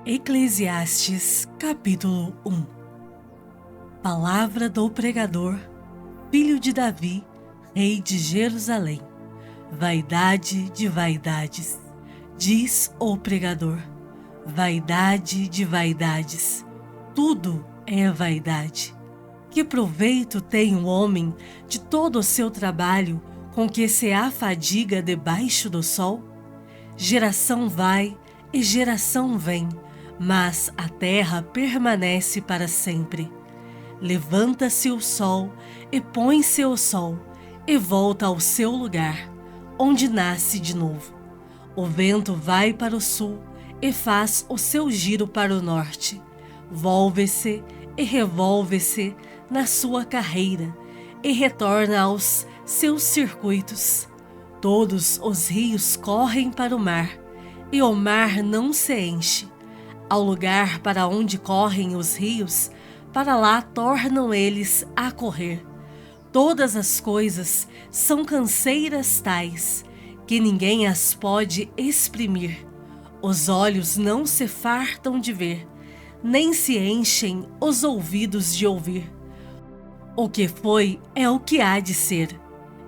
Eclesiastes, capítulo 1. Palavra do pregador, filho de Davi, rei de Jerusalém. Vaidade de vaidades, diz o pregador. Vaidade de vaidades, tudo é vaidade. Que proveito tem o homem de todo o seu trabalho com que se afadiga debaixo do sol? Geração vai e geração vem, mas a terra permanece para sempre. Levanta-se o sol e põe-se o sol e volta ao seu lugar, onde nasce de novo. O vento vai para o sul e faz o seu giro para o norte. Volve-se e revolve-se na sua carreira e retorna aos seus circuitos. Todos os rios correm para o mar, e o mar não se enche. Ao lugar para onde correm os rios, para lá tornam eles a correr. Todas as coisas são canseiras tais, que ninguém as pode exprimir. Os olhos não se fartam de ver, nem se enchem os ouvidos de ouvir. O que foi é o que há de ser,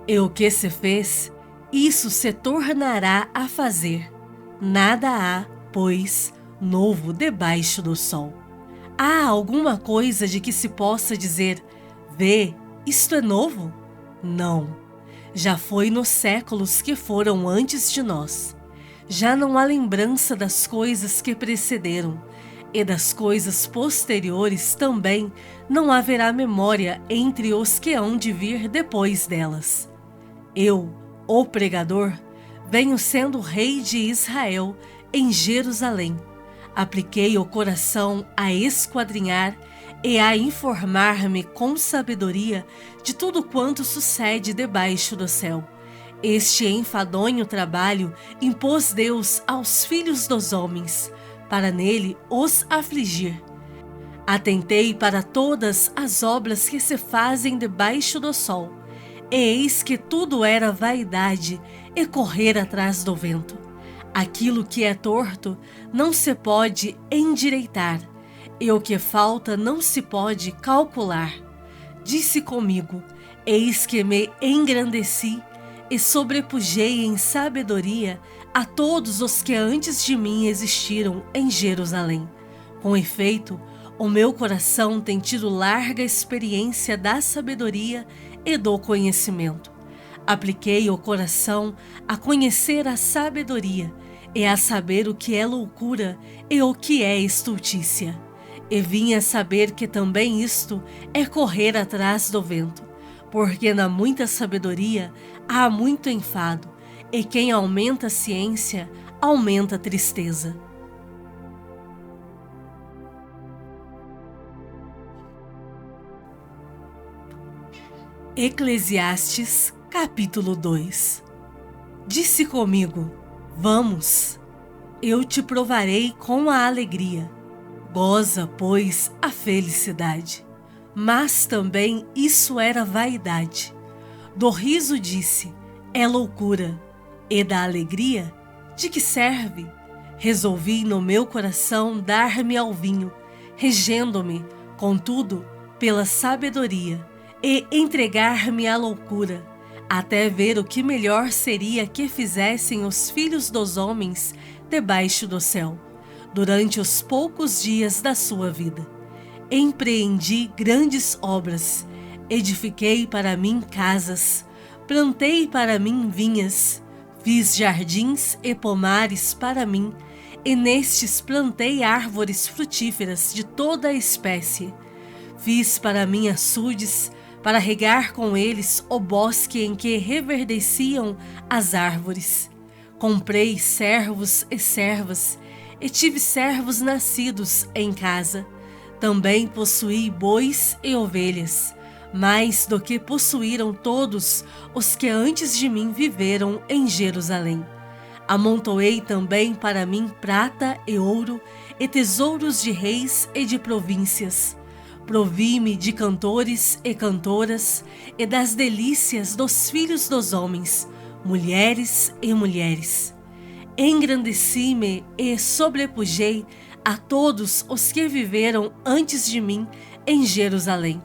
e o que se fez, isso se tornará a fazer. Nada há, pois, novo debaixo do sol. Há alguma coisa de que se possa dizer: vê, isto é novo? Não. Já foi nos séculos que foram antes de nós. Já não há lembrança das coisas que precederam, e das coisas posteriores também não haverá memória entre os que hão de vir depois delas. Eu, o pregador, venho sendo rei de Israel em Jerusalém. Apliquei o coração a esquadrinhar e a informar-me com sabedoria de tudo quanto sucede debaixo do céu. Este enfadonho trabalho impôs Deus aos filhos dos homens, para nele os afligir. Atentei para todas as obras que se fazem debaixo do sol, e eis que tudo era vaidade e correr atrás do vento. Aquilo que é torto não se pode endireitar, e o que falta não se pode calcular. Disse comigo: eis que me engrandeci e sobrepujei em sabedoria a todos os que antes de mim existiram em Jerusalém. Com efeito, o meu coração tem tido larga experiência da sabedoria e do conhecimento. Apliquei o coração a conhecer a sabedoria e a saber o que é loucura e o que é estultícia. E vim a saber que também isto é correr atrás do vento, porque na muita sabedoria há muito enfado, e quem aumenta a ciência, aumenta a tristeza. Eclesiastes, capítulo 2. Disse comigo: vamos, eu te provarei com a alegria. Goza, pois, a felicidade. Mas também isso era vaidade. Do riso disse: é loucura. E da alegria, de que serve? Resolvi no meu coração dar-me ao vinho, regendo-me, contudo, pela sabedoria, e entregar-me à loucura, até ver o que melhor seria que fizessem os filhos dos homens debaixo do céu, durante os poucos dias da sua vida. Empreendi grandes obras, edifiquei para mim casas, plantei para mim vinhas, fiz jardins e pomares para mim, e nestes plantei árvores frutíferas de toda a espécie. Fiz para mim açudes, para regar com eles o bosque em que reverdeciam as árvores. Comprei servos e servas, e tive servos nascidos em casa. Também possuí bois e ovelhas, mais do que possuíram todos os que antes de mim viveram em Jerusalém. Amontoei também para mim prata e ouro, e tesouros de reis e de províncias. Provi-me de cantores e cantoras, e das delícias dos filhos dos homens, mulheres e mulheres. Engrandeci-me e sobrepujei a todos os que viveram antes de mim em Jerusalém.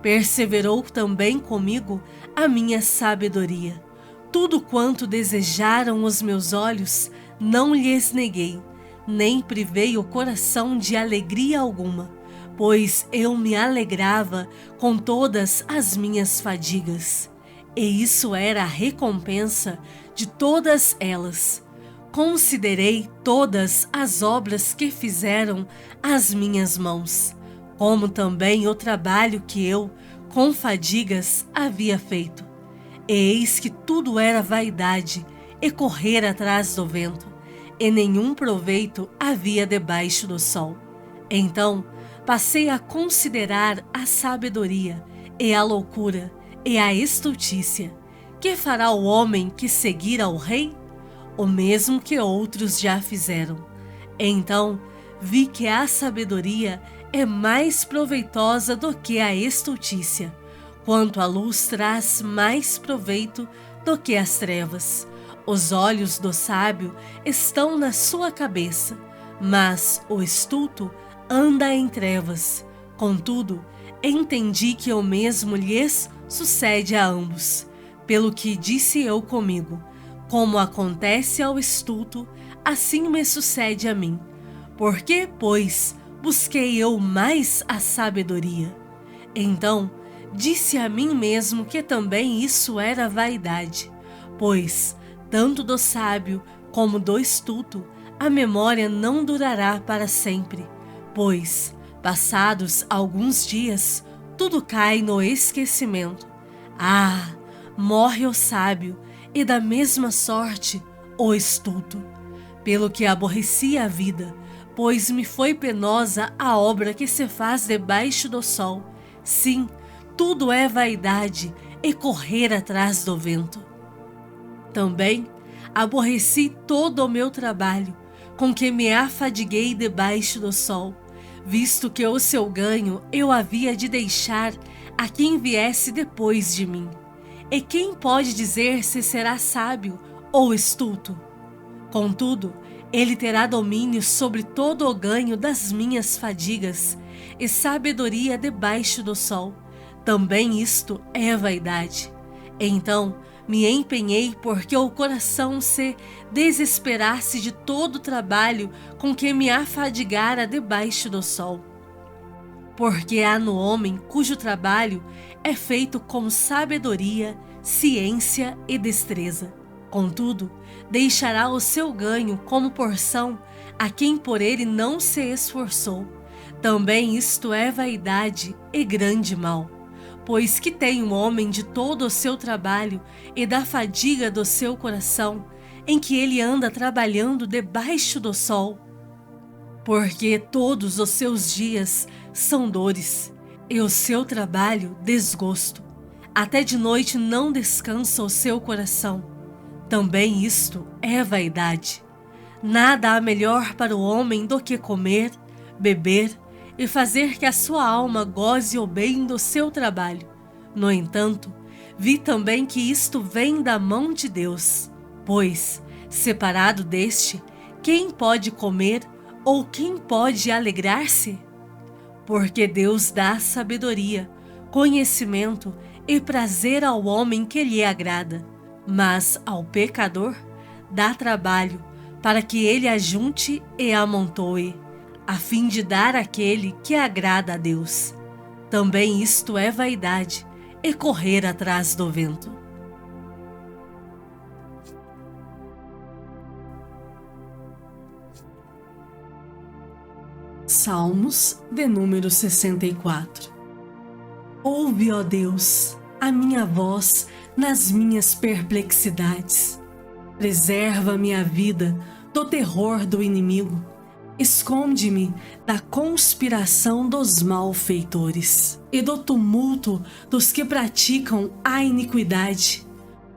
Perseverou também comigo a minha sabedoria. Tudo quanto desejaram os meus olhos, não lhes neguei, nem privei o coração de alegria alguma, pois eu me alegrava com todas as minhas fadigas. E isso era a recompensa de todas elas. Considerei todas as obras que fizeram as minhas mãos, como também o trabalho que eu, com fadigas, havia feito. E eis que tudo era vaidade e correr atrás do vento, e nenhum proveito havia debaixo do sol. Então passei a considerar a sabedoria, e a loucura, e a estultícia. Que fará o homem que seguir ao rei? O mesmo que outros já fizeram. Então vi que a sabedoria é mais proveitosa do que a estultícia, quanto a luz traz mais proveito do que as trevas. Os olhos do sábio estão na sua cabeça, mas o estulto anda em trevas. Contudo, entendi que o mesmo lhes sucede a ambos. Pelo que disse eu comigo: como acontece ao estulto, assim me sucede a mim. Por que, pois, busquei eu mais a sabedoria? Então disse a mim mesmo que também isso era vaidade, pois, tanto do sábio como do estulto, a memória não durará para sempre, pois, passados alguns dias, tudo cai no esquecimento. Ah, morre o sábio, e da mesma sorte o estulto. Pelo que aborreci a vida, pois me foi penosa a obra que se faz debaixo do sol. Sim, tudo é vaidade e correr atrás do vento. Também aborreci todo o meu trabalho, com que me afadiguei debaixo do sol, visto que o seu ganho eu havia de deixar a quem viesse depois de mim. E quem pode dizer se será sábio ou estulto? Contudo, ele terá domínio sobre todo o ganho das minhas fadigas, e sabedoria debaixo do sol. Também isto é vaidade. Então me empenhei porque o coração se desesperasse de todo o trabalho com que me afadigara debaixo do sol. Porque há no homem cujo trabalho é feito com sabedoria, ciência e destreza. Contudo, deixará o seu ganho como porção a quem por ele não se esforçou. Também isto é vaidade e grande mal. Pois que tem um homem de todo o seu trabalho e da fadiga do seu coração, em que ele anda trabalhando debaixo do sol? Porque todos os seus dias são dores, e o seu trabalho desgosto. Até de noite não descansa o seu coração. Também isto é vaidade. Nada há melhor para o homem do que comer, beber e fazer que a sua alma goze o bem do seu trabalho. No entanto, vi também que isto vem da mão de Deus, pois, separado deste, quem pode comer ou quem pode alegrar-se? Porque Deus dá sabedoria, conhecimento e prazer ao homem que lhe agrada, mas ao pecador dá trabalho para que ele ajunte e amontoe, a fim de dar àquele que agrada a Deus. Também isto é vaidade e correr atrás do vento. Salmos de número 64. Ouve, ó Deus, a minha voz nas minhas perplexidades. Preserva minha vida do terror do inimigo. Esconde-me da conspiração dos malfeitores e do tumulto dos que praticam a iniquidade,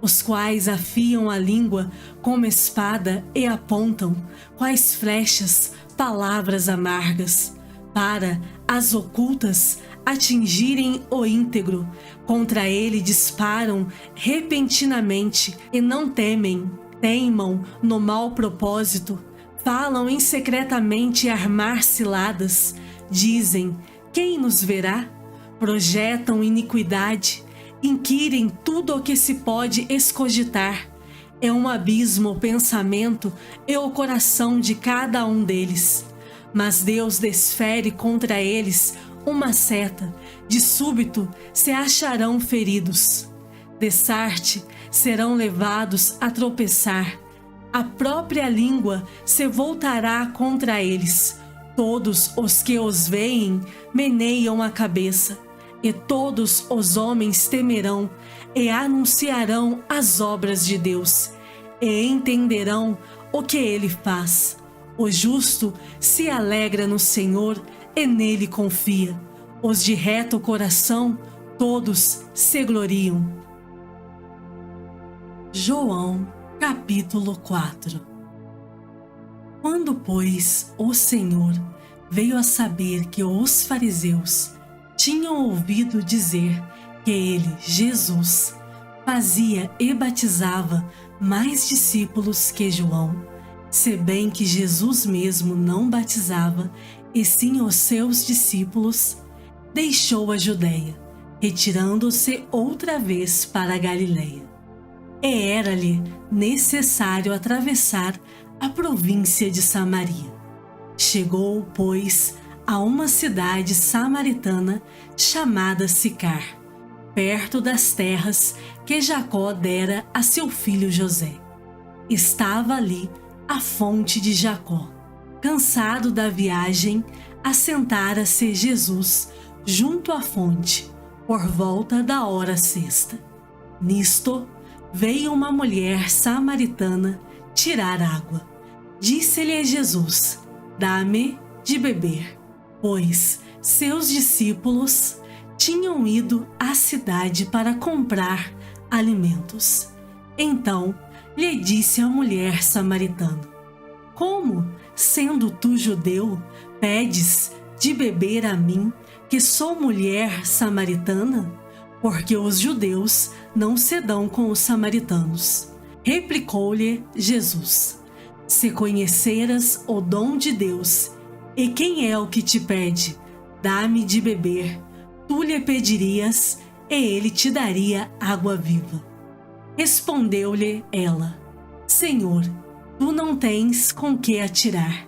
os quais afiam a língua como espada e apontam, quais flechas, palavras amargas, para as ocultas atingirem o íntegro. Contra ele disparam repentinamente e não temem. Teimam no mau propósito, falam em secretamente armar ciladas, dizem: quem nos verá? Projetam iniquidade, inquirem tudo o que se pode escogitar. É um abismo o pensamento e o coração de cada um deles. Mas Deus desfere contra eles uma seta, de súbito se acharão feridos. Dessarte serão levados a tropeçar. A própria língua se voltará contra eles. Todos os que os veem meneiam a cabeça, e todos os homens temerão e anunciarão as obras de Deus, e entenderão o que ele faz. O justo se alegra no Senhor e nele confia. Os de reto coração, todos se gloriam. João, capítulo 4. Quando, pois, o Senhor veio a saber que os fariseus tinham ouvido dizer que ele, Jesus, fazia e batizava mais discípulos que João, se bem que Jesus mesmo não batizava, e sim os seus discípulos, deixou a Judeia, retirando-se outra vez para a Galileia. E era-lhe necessário atravessar a província de Samaria. Chegou, pois, a uma cidade samaritana chamada Sicar, perto das terras que Jacó dera a seu filho José. Estava ali a fonte de Jacó. Cansado da viagem, assentara-se Jesus junto à fonte, por volta da hora sexta. Nisto, veio uma mulher samaritana tirar água. Disse-lhe Jesus: dá-me de beber, pois seus discípulos tinham ido à cidade para comprar alimentos. Então lhe disse a mulher samaritana: como, sendo tu judeu, pedes de beber a mim, que sou mulher samaritana? Porque os judeus não se dão com os samaritanos. Replicou-lhe Jesus: se conheceras o dom de Deus, e quem é o que te pede, dá-me de beber, tu lhe pedirias, e ele te daria água viva. Respondeu-lhe ela: Senhor, tu não tens com que atirar,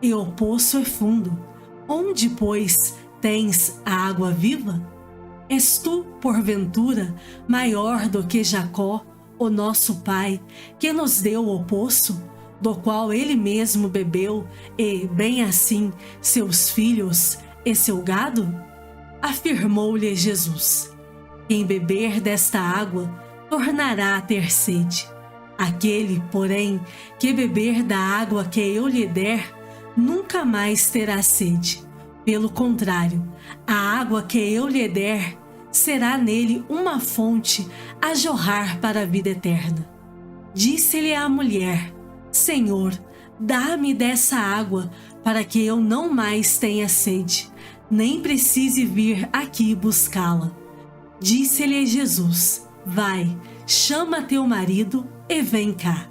e o poço é fundo. Onde, pois, tens a água viva? És tu, porventura, maior do que Jacó, o nosso pai, que nos deu o poço, do qual ele mesmo bebeu, e, bem assim, seus filhos e seu gado? Afirmou-lhe Jesus: quem beber desta água tornará a ter sede. Aquele, porém, que beber da água que eu lhe der, nunca mais terá sede. Pelo contrário, a água que eu lhe der será nele uma fonte a jorrar para a vida eterna. Disse-lhe a mulher: Senhor, dá-me dessa água, para que eu não mais tenha sede, nem precise vir aqui buscá-la. Disse-lhe Jesus: vai, chama teu marido e vem cá.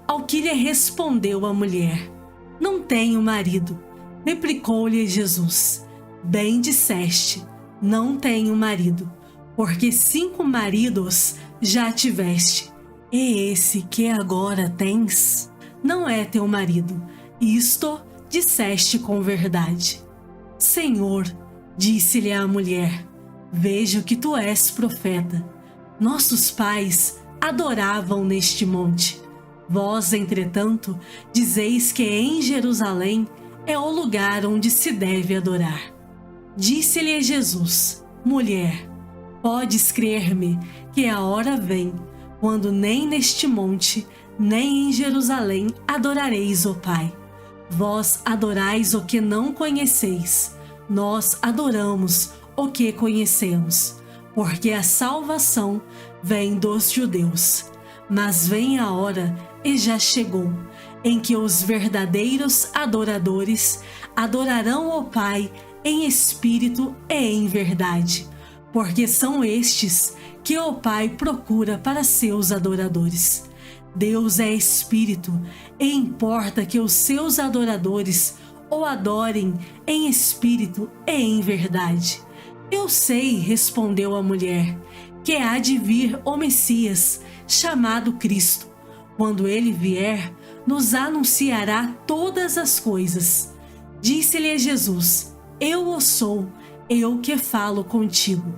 Ao que lhe respondeu a mulher: não tenho marido. Replicou-lhe Jesus: bem disseste, não tenho marido, porque 5 maridos já tiveste, e esse que agora tens não é teu marido. Isto disseste com verdade. Senhor, disse-lhe a mulher, vejo que tu és profeta. Nossos pais adoravam neste monte. Vós, entretanto, dizeis que em Jerusalém é o lugar onde se deve adorar. Disse-lhe Jesus: mulher, podes crer-me que a hora vem, quando nem neste monte, nem em Jerusalém adorareis o Pai. Vós adorais o que não conheceis, nós adoramos o que conhecemos, porque a salvação vem dos judeus. Mas vem a hora, e já chegou, em que os verdadeiros adoradores adorarão o Pai em espírito e em verdade, porque são estes que o Pai procura para seus adoradores. Deus é espírito e importa que os seus adoradores o adorem em espírito e em verdade. Eu sei, respondeu a mulher, que há de vir o Messias, chamado Cristo. Quando ele vier, nos anunciará todas as coisas. Disse-lhe Jesus: Eu o sou, eu que falo contigo.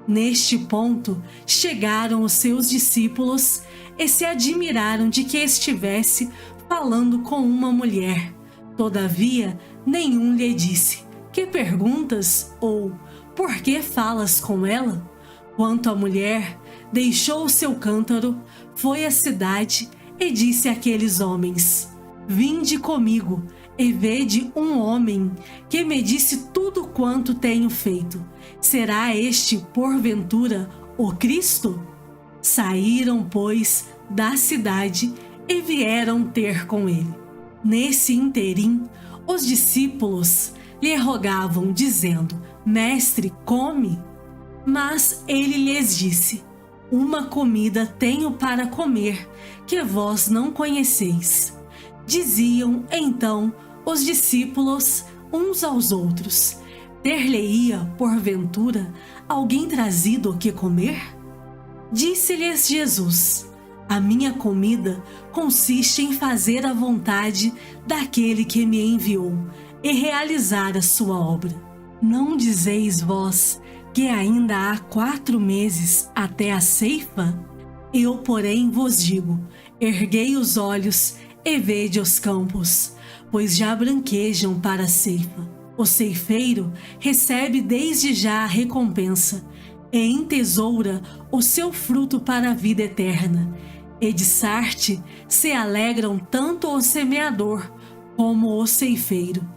Neste ponto, chegaram os seus discípulos e se admiraram de que estivesse falando com uma mulher. Todavia, nenhum lhe disse: Que perguntas? Ou por que falas com ela? Quanto à mulher, deixou o seu cântaro, foi à cidade e disse àqueles homens: Vinde comigo e vede um homem que me disse tudo quanto tenho feito. Será este, porventura, o Cristo? Saíram, pois, da cidade e vieram ter com ele. Nesse interim, os discípulos lhe rogavam, dizendo: Mestre, come. Mas ele lhes disse: Uma comida tenho para comer, que vós não conheceis. Diziam então os discípulos uns aos outros: Ter-lhe-ia, porventura, alguém trazido o que comer? Disse-lhes Jesus: A minha comida consiste em fazer a vontade daquele que me enviou e realizar a sua obra. Não dizeis vós que ainda há 4 meses até a ceifa? Eu, porém, vos digo: erguei os olhos e vede os campos, pois já branquejam para a ceifa. O ceifeiro recebe desde já a recompensa e entesoura o seu fruto para a vida eterna. E de Sarte se alegram tanto o semeador como o ceifeiro.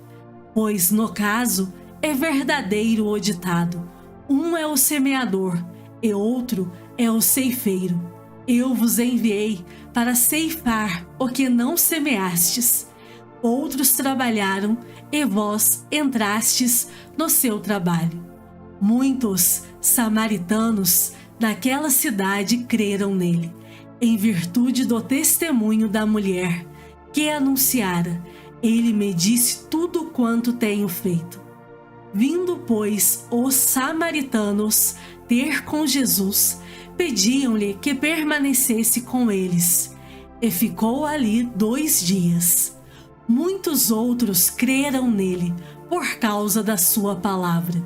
Pois, no caso, é verdadeiro o ditado: um é o semeador e outro é o ceifeiro. Eu vos enviei para ceifar o que não semeastes. Outros trabalharam e vós entrastes no seu trabalho. Muitos samaritanos daquela cidade creram nele, em virtude do testemunho da mulher, que anunciara: Ele me disse tudo quanto tenho feito. Vindo, pois, os samaritanos ter com Jesus, pediam-lhe que permanecesse com eles, e ficou ali 2 dias. Muitos outros creram nele por causa da sua palavra,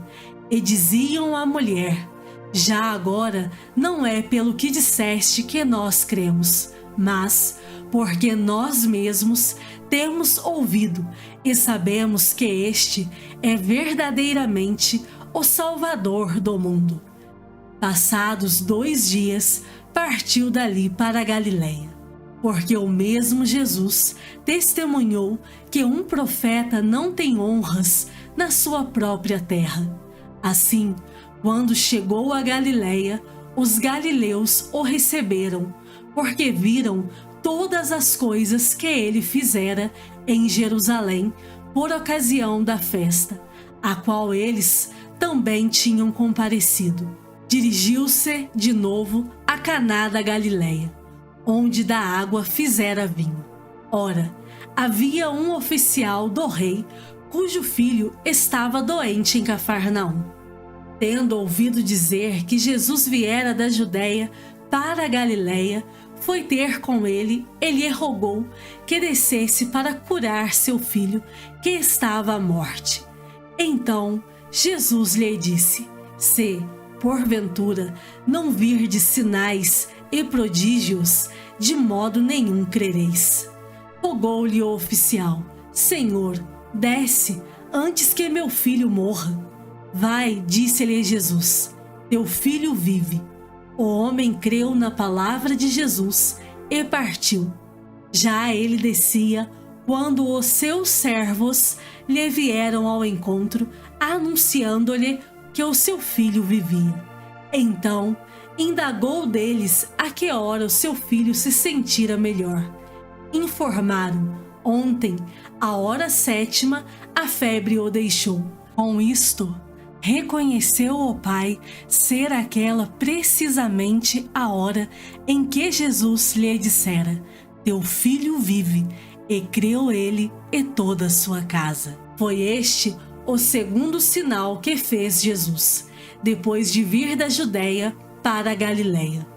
e diziam à mulher: Já agora não é pelo que disseste que nós cremos, mas porque nós mesmos temos ouvido e sabemos que este é verdadeiramente o Salvador do mundo. Passados 2 dias, partiu dali para a Galiléia, porque o mesmo Jesus testemunhou que um profeta não tem honras na sua própria terra. Assim, quando chegou a Galiléia, os galileus o receberam, porque viram todas as coisas que ele fizera em Jerusalém por ocasião da festa, a qual eles também tinham comparecido. Dirigiu-se de novo a Caná da Galiléia, onde da água fizera vinho. Ora, havia um oficial do rei, cujo filho estava doente em Cafarnaum. Tendo ouvido dizer que Jesus viera da Judéia para a Galiléia, foi ter com ele e lhe rogou que descesse para curar seu filho, que estava à morte. Então Jesus lhe disse: Se, porventura, não virdes sinais e prodígios, de modo nenhum crereis. Rogou-lhe o oficial: Senhor, desce, antes que meu filho morra. Vai, disse-lhe Jesus, teu filho vive. O homem creu na palavra de Jesus e partiu. Já ele descia, quando os seus servos lhe vieram ao encontro, anunciando-lhe que o seu filho vivia. Então, indagou deles a que hora o seu filho se sentira melhor. Informaram: ontem, à hora 7ª, a febre o deixou. Com isto, reconheceu o pai ser aquela precisamente a hora em que Jesus lhe dissera: teu filho vive. E creu ele e toda a sua casa. Foi este o segundo sinal que fez Jesus, depois de vir da Judéia para a Galiléia.